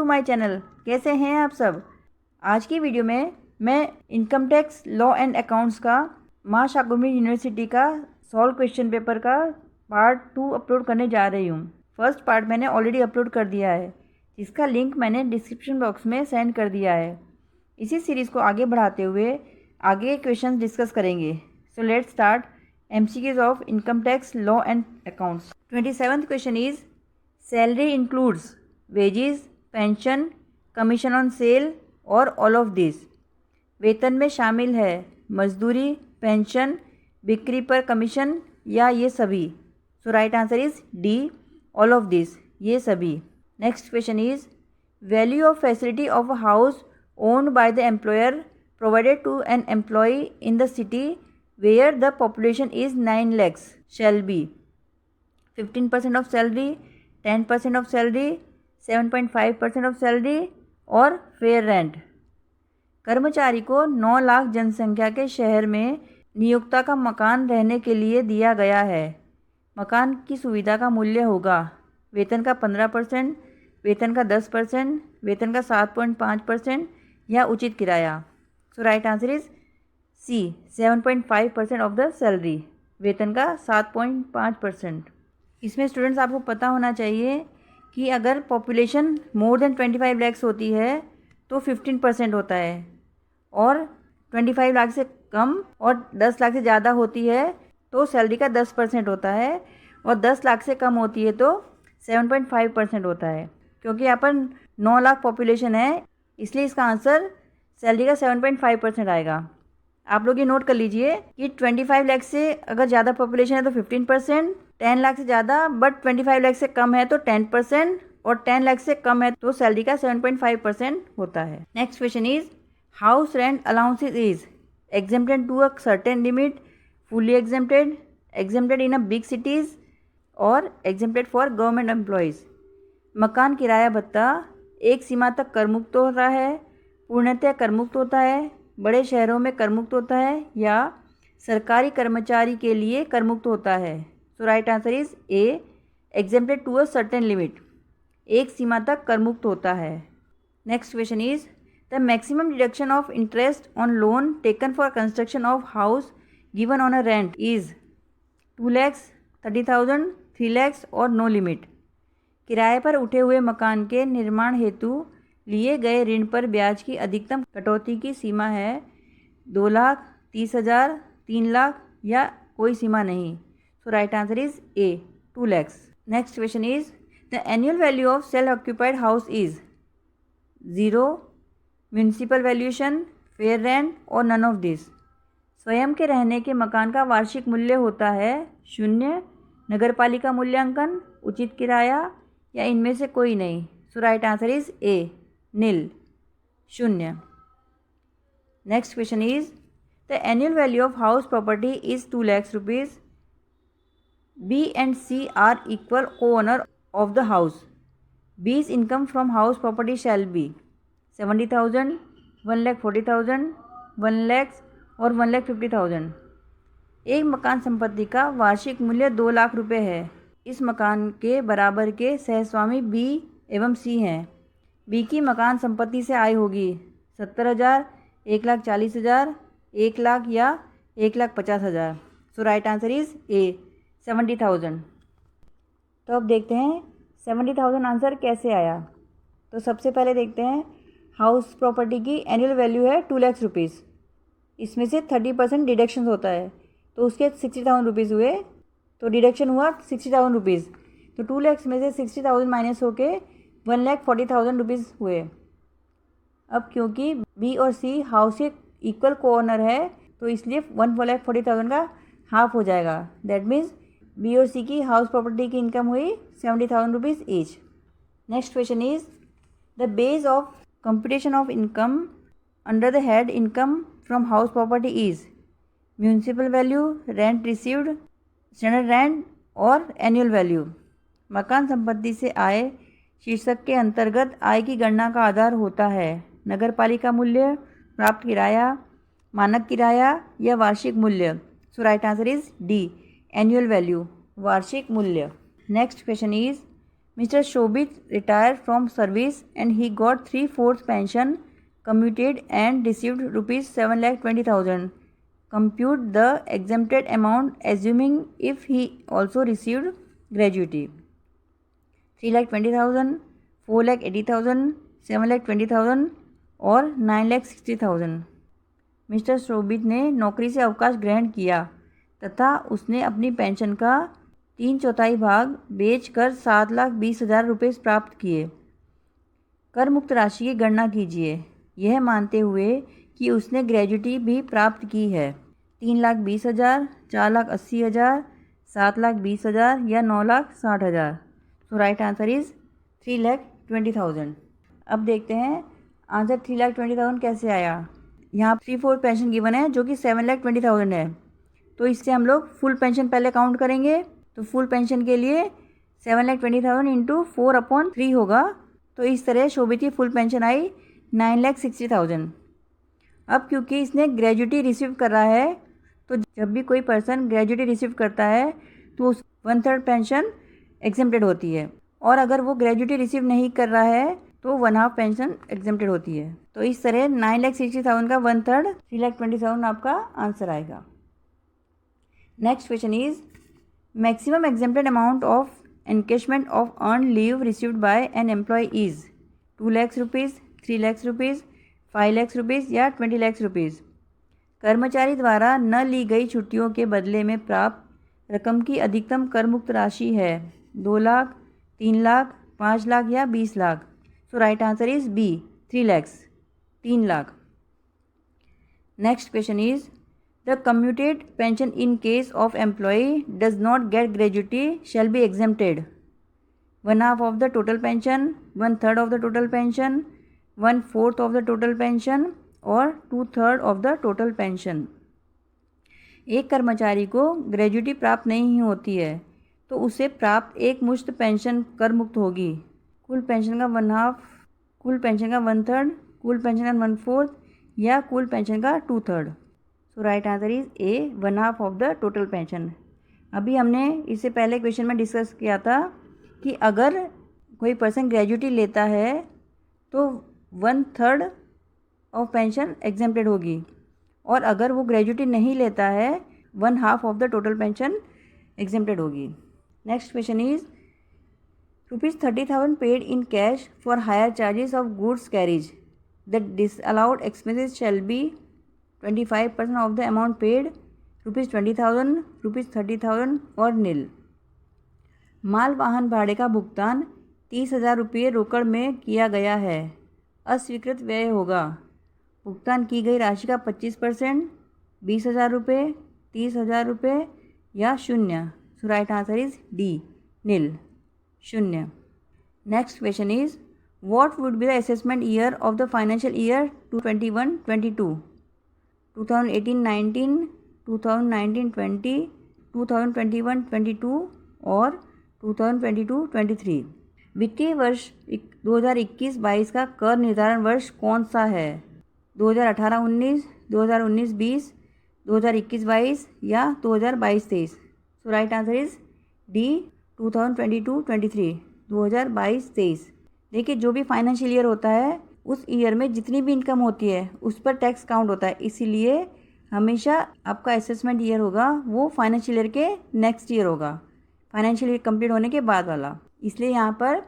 To my channel. कैसे हैं आप सब। आज की वीडियो में मैं income tax law and accounts का मां शाकुंभरी यूनिवर्सिटी का सॉल्व क्वेश्चन पेपर का पार्ट 2 अपलोड करने जा रही हूँ। फर्स्ट पार्ट मैंने ऑलरेडी अपलोड कर दिया है, जिसका लिंक मैंने डिस्क्रिप्शन बॉक्स में सेंड कर दिया है। इसी सीरीज़ को आगे बढ़ाते हुए आगे क्वेश्चन डिस्कस करेंगे। So let's start MCQs of income tax law and accounts. 27th question is salary includes wages, pension, commission on sale और ऑल ऑफ दिस। वेतन में शामिल है मजदूरी, पेंशन, बिक्री पर कमीशन या ये सभी। So right answer is D, all of this, ये सभी। Next question is value of facility of a house owned by the employer provided to an employee in the city where the population is 9 lakhs shall be 15% of salary, 10% of salary, 7.5% of salary और fair rent। कर्मचारी को 9 लाख जनसंख्या के शहर में नियोक्ता का मकान रहने के लिए दिया गया है। मकान की सुविधा का मूल्य होगा वेतन का 15%, वेतन का 10%, वेतन का 7.5% या उचित किराया। So right answer is C, 7.5% of the salary, वेतन का 7.5%। इसमें स्टूडेंट्स आपको पता होना चाहिए कि अगर पॉपुलेशन मोर देन 25 लैक्स होती है तो 15% होता है, और 25 लाख से कम और 10 लाख से ज़्यादा होती है तो सैलरी का 10% होता है, और 10 लाख से कम होती है तो 7.5% होता है। क्योंकि यहाँ पर 9 लाख पॉपुलेशन है, इसलिए इसका आंसर सैलरी का 7.5% आएगा। आप लोग ये नोट कर लीजिए कि 25 लाख से अगर ज़्यादा पॉपुलेशन है तो 15%, 10 लाख से ज़्यादा बट 25 लाख से कम है तो 10%, और 10 लाख से कम है तो सैलरी का 7.5% होता है। Next question is house rent allowances is exempted to a certain limit, fully exempted, exempted in a big cities और एग्जेम्प्टेड फॉर गवर्नमेंट एम्प्लॉयज़। मकान किराया भत्ता एक सीमा तक करमुक्त होता है, पूर्णतः करमुक्त होता है, बड़े शहरों में करमुक्त होता है, या सरकारी कर्मचारी के लिए करमुक्त होता है। So right answer is A, exempted to a certain limit, एक सीमा तक करमुक्त होता है। Next question is the maximum deduction of interest on loan taken for construction of house given on a rent is 2 lakhs, 30,000, 3 lakhs और no limit. किराए पर उठे हुए मकान के निर्माण हेतु लिए गए ऋण पर ब्याज की अधिकतम कटौती की सीमा है 2 लाख, 30,000, 3 लाख या कोई सीमा नहीं। So right answer is A, 2 lakhs। Next question is the annual value of self occupied house is 0, municipal valuation, fair rent और नन ऑफ दिस। स्वयं के रहने के मकान का वार्षिक मूल्य होता है 0, नगरपालिका मूल्यांकन, उचित किराया या इनमें से कोई नहीं। So right answer is A, nil, 0। Next question is the annual value of house property is 2 lakhs rupees. B and C are equal co-owner of the house. B's income from house property shall be 70,000, 1,40,000, 1 lakhs और 1,50,000। एक मकान संपत्ति का वार्षिक मूल्य 2 लाख रुपये है। इस मकान के बराबर के सहस्वामी बी एवं सी हैं। बी की मकान संपत्ति से आय होगी 70,000, 1,40,000, 1 लाख या 1,50,000। सो राइट आंसर इज ए, 70,000। तो अब देखते हैं 70,000 आंसर कैसे आया। तो सबसे पहले देखते हैं हाउस प्रॉपर्टी की एनुअल वैल्यू है 2 lakhs रुपीज़। इसमें से 30% डिडक्शन होता है तो उसके 60,000 रुपीज़ हुए, तो डिडक्शन हुआ 60,000 रुपीज़। तो 2 lakhs में से 60,000 माइनस होके 1,40,000 रुपीज़ हुए। अब क्योंकि बी और सी हाउस के इक्वल को-ओनर है तो इसलिए 1,40,000 का हाफ हो जाएगा। दैट मीन्स बी और सी की हाउस प्रॉपर्टी की इनकम हुई 70,000 rupees each. Next question is the base of computation of income under the head income from house property is municipal value, rent received, standard rent और annual value. मकान संपत्ति से आय शीर्षक के अंतर्गत आय की गणना का आधार होता है नगरपालिका मूल्य, प्राप्त किराया, मानक किराया या वार्षिक मूल्य। So right answer is D, annual value, वार्षिक मूल्य। Next question is Mr. Shobit retired from service and he got 3/4 pension commuted and received rupees 7,20,000. Compute the exempted amount assuming if he also received gratuity. 3,20,000, 4,80,000, 7,20,000 और 9,60,000। Mister शोभित ने नौकरी से अवकाश ग्रहण किया तथा उसने अपनी पेंशन का 3/4 भाग बेचकर 7,20,000 रुपये प्राप्त किए। कर मुक्त राशि की गणना कीजिए, यह मानते हुए कि उसने ग्रेजुटी भी प्राप्त की है। 3,20,000, 4,80,000, 7,20,000 या 9,60,000। सो राइट आंसर इज़ 3,20,000। अब देखते हैं आंसर 3,20,000 कैसे आया। यहाँ 3/4 पेंशन गिवन है जो कि 7,20,000 है, तो इससे हम लोग फुल पेंशन पहले काउंट करेंगे। तो फुल पेंशन के लिए 7,20,000 इंटू 4/3 होगा, तो इस तरह शोभित की फुल पेंशन आई 9,60,000। अब क्योंकि इसने ग्रेजुटी रिसीव कर रहा है, तो जब भी कोई पर्सन ग्रेजुटी रिसीव करता है तो उस 1/3 पेंशन एग्जेम्प्टेड होती है, और अगर वो ग्रेजुटी रिसीव नहीं कर रहा है तो 1/2 पेंशन एग्जेम्प्टेड होती है। तो इस तरह 9,60,000 का 1/3 3,20,000 आपका आंसर आएगा। Next question is maximum exempted amount of encashment of earn leave received by an employ is 2 lakh rupees, 3 lakh rupees, 5 lakh rupees या 20 लाख रुपीज़। कर्मचारी द्वारा न ली गई छुट्टियों के बदले में प्राप्त रकम की अधिकतम कर मुक्त राशि है 2 लाख, 3 लाख, 5 लाख या 20 lakh. So right answer is B 3 lakhs, 3 lakh. Next question is the commuted pension in case of employee does not get gratuity shall be exempted 1/2 of the total pension, 1/3 of the total pension, 1/4 of the total pension और 2/3 of the total pension. एक कर्मचारी को gratuity प्राप्त नहीं होती है तो उसे प्राप्त एक मुश्त पेंशन कर मुक्त होगी। कुल पेंशन का 1/2, कुल पेंशन का 1/3, कुल पेंशन का 1/4 या कुल पेंशन का 2/3। So right answer is A 1/2 of the total pension. अभी हमने इससे पहले क्वेश्चन में डिस्कस किया था कि अगर कोई पर्सन ग्रेजुटी लेता है तो 1/3 ऑफ पेंशन एग्जेम्प्टेड होगी, और अगर वो ग्रेजुटी नहीं लेता है 1/2 of the total pension exempted होगी। Next question is ₹30,000 paid in cash for hire charges of goods carriage the disallowed expenses shall be 25% of the amount paid ₹20,000, ₹30,000 और नील। माल वाहन भाड़े का भुगतान 30,000 रुपये रोकड़ में किया गया है, अस्वीकृत व्यय होगा। भुगतान की गई राशि का 25%, 20,000 रुपये, 30,000 रुपये या 0। So right answer is D nil, 0। Next question is what would be the assessment year of the financial year 2021-22, 2018-19, 2019-20, 2021-22 और 2022-23। वित्तीय वर्ष 2021-22 का कर निर्धारण वर्ष कौन सा है? 2018-19, 2019-20, 2021-22 या 2022-23। सो राइट आंसर इज डी 2022-23, 2022-23। देखिए, जो भी फाइनेंशियल ईयर होता है उस ईयर में जितनी भी इनकम होती है उस पर टैक्स काउंट होता है, इसीलिए हमेशा आपका असेसमेंट ईयर होगा वो फाइनेंशियल ईयर के नेक्स्ट ईयर होगा, फाइनेंशियल ईयर कंप्लीट होने के बाद वाला। इसलिए यहाँ पर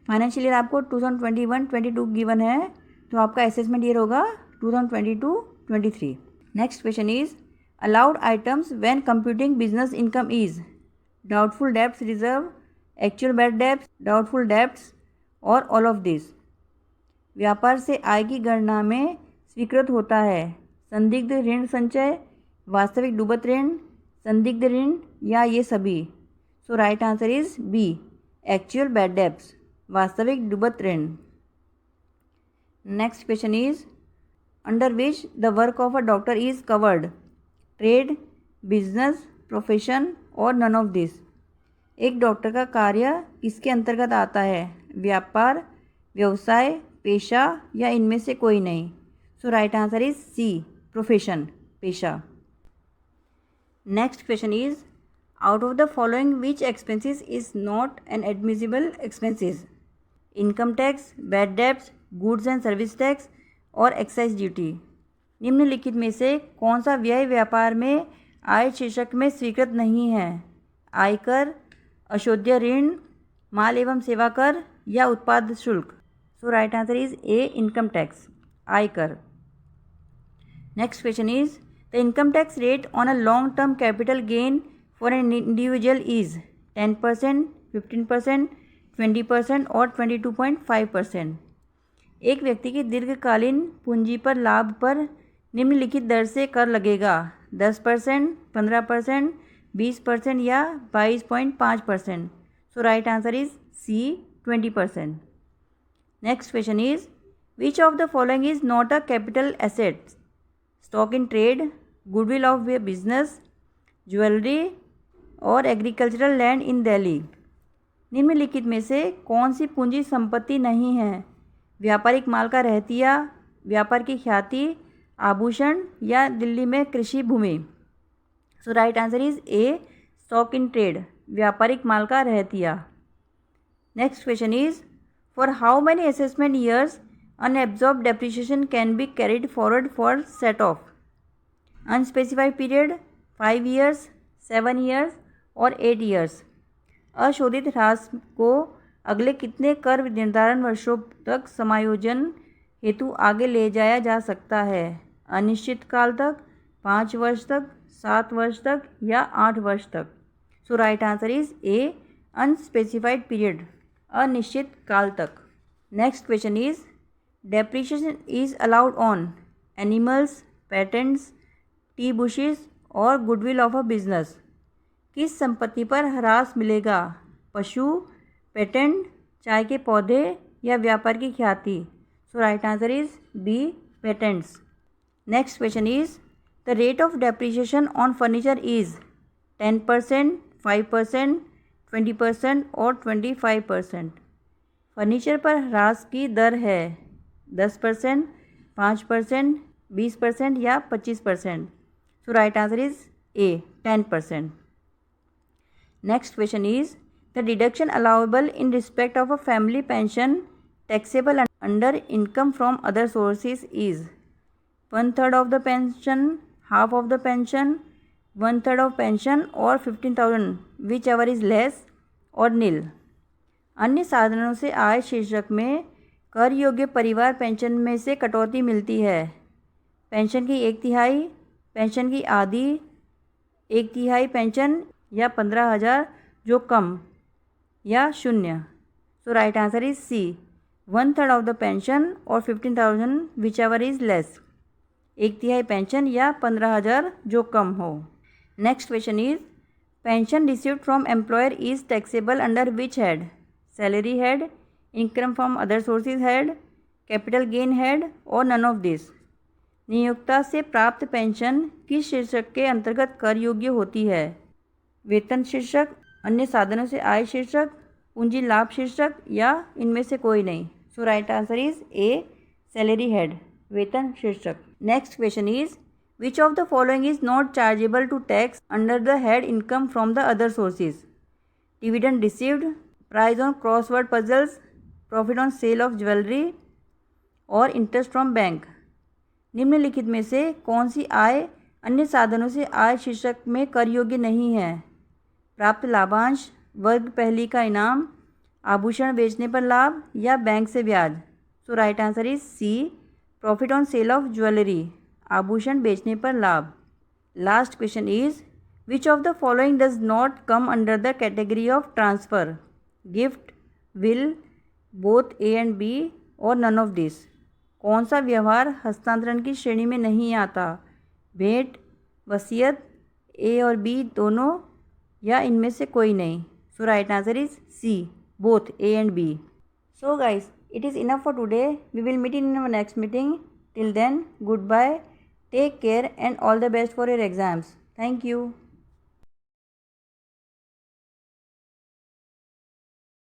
फाइनेंशियल ईयर आपको 2021-22 गिवन है, तो आपका असेसमेंट ईयर होगा 2022-23। Next question is allowed items when computing business income is doubtful debts reserve, actual bad debts, doubtful debts और ऑल ऑफ दिस। व्यापार से आय की गणना में स्वीकृत होता है संदिग्ध ऋण संचय, वास्तविक डूबत ऋण, संदिग्ध ऋण या ये सभी। So right answer is B actual bad debts, वास्तविक डूबत ऋण। Next question is under which the work of a doctor is covered trade, business, profession और नन ऑफ दिस। एक डॉक्टर का कार्य किसके अंतर्गत आता है? व्यापार, व्यवसाय, पेशा या इनमें से कोई नहीं। So right answer is C profession, पेशा। Next question is out of the following which expenses is not an admissible expenses? Income tax, bad debts, goods and service tax और एक्साइज ड्यूटी। निम्नलिखित में से कौन सा व्यय व्यापार में आय शीर्षक में स्वीकृत नहीं है? आयकर, अशोध्य ऋण, माल एवं सेवा कर या उत्पाद शुल्क? So right answer is A, income tax, आयकर। Next question is the income tax rate on a long term capital gain for an individual is 10%, 15%, 20% और 22.5%। एक व्यक्ति की दीर्घकालीन पूंजी पर लाभ पर निम्नलिखित दर से कर लगेगा? 10%, 15%, 20% या 22.5%? So right answer is C, 20%। Next question is which of the following is not a capital asset? Stock in trade, goodwill of a business, jewellery और एग्रीकल्चरल लैंड इन दिल्ली। निम्नलिखित में से कौन सी पूंजी संपत्ति नहीं है? व्यापारिक माल का रहतिया, व्यापार की ख्याति, आभूषण या दिल्ली में कृषि भूमि? So right answer is A, stock in trade, व्यापारिक माल का रहतिया। Next question is for how many assessment years unabsorbed depreciation can be carried forward for set off? Unspecified period, 5 years, 7 years और 8 ईयर्स। अशोधित ह्रास को अगले कितने कर निर्धारण वर्षों तक समायोजन हेतु आगे ले जाया जा सकता है? अनिश्चित काल तक, 5 वर्ष तक, 7 वर्ष तक या 8 वर्ष तक? So right answer is A, unspecified period, अनिश्चित काल तक। Next question is depreciation is allowed on animals, patents, tea bushes और गुडविल ऑफ अ बिजनेस। किस संपत्ति पर ह्रास मिलेगा? पशु, पेटेंट, चाय के पौधे या व्यापार की ख्याति? So right answer is B, patents. Next question is the rate of depreciation on furniture is 10%, 5%, 20% और 25%। फर्नीचर पर ह्रास की दर है 10%, 5%, 20% या 25%? So right answer is A, 10%। Next question is the deduction allowable in respect of a family pension taxable under income from other sources is 1/3 of the pension, half of the pension, 1/3 of pension और 15,000 whichever is less और नील। अन्य साधनों से आय शीर्षक में कर योग्य परिवार पेंशन में से कटौती मिलती है? पेंशन की 1/3, पेंशन की आधी, 1/3 पेंशन या 15,000 जो कम या शून्य? So right answer is C, 1/3 of the pension और 15,000 whichever is less. 1/3 pension या 15,000 जो कम हो। Next question is pension received from employer is taxable under which head? Salary head, income from other sources head, capital gain head और none of this. नियोक्ता से प्राप्त pension किस शीर्षक के अंतर्गत कर योग्य होती है? वेतन शीर्षक, अन्य साधनों से आय शीर्षक, पूंजी लाभ शीर्षक या इनमें से कोई नहीं? So right answer is A, salary head, वेतन शीर्षक। Next question is which of the following is not chargeable to tax under the head income from the other sources? Dividend received, prize on crossword puzzles, profit on sale of jewellery और interest from bank. निम्नलिखित में से कौन सी आय अन्य साधनों से आय शीर्षक में कर योग्य नहीं है? प्राप्त लाभांश, वर्ग पहली का इनाम, आभूषण बेचने पर लाभ या बैंक से ब्याज? So right answer is C, profit on sale of jewellery, आभूषण बेचने पर लाभ। Last question is which of the following does not come under the category of transfer? Gift, will, both A and B और none of this. कौन सा व्यवहार हस्तांतरण की श्रेणी में नहीं आता? भेंट, वसीयत, ए और बी दोनों या इनमें से कोई नहीं? So right answer is C, both A and B. So guys, it is enough for today. We will meet in our next meeting. Till then, goodbye, take care and all the best for your exams. Thank you.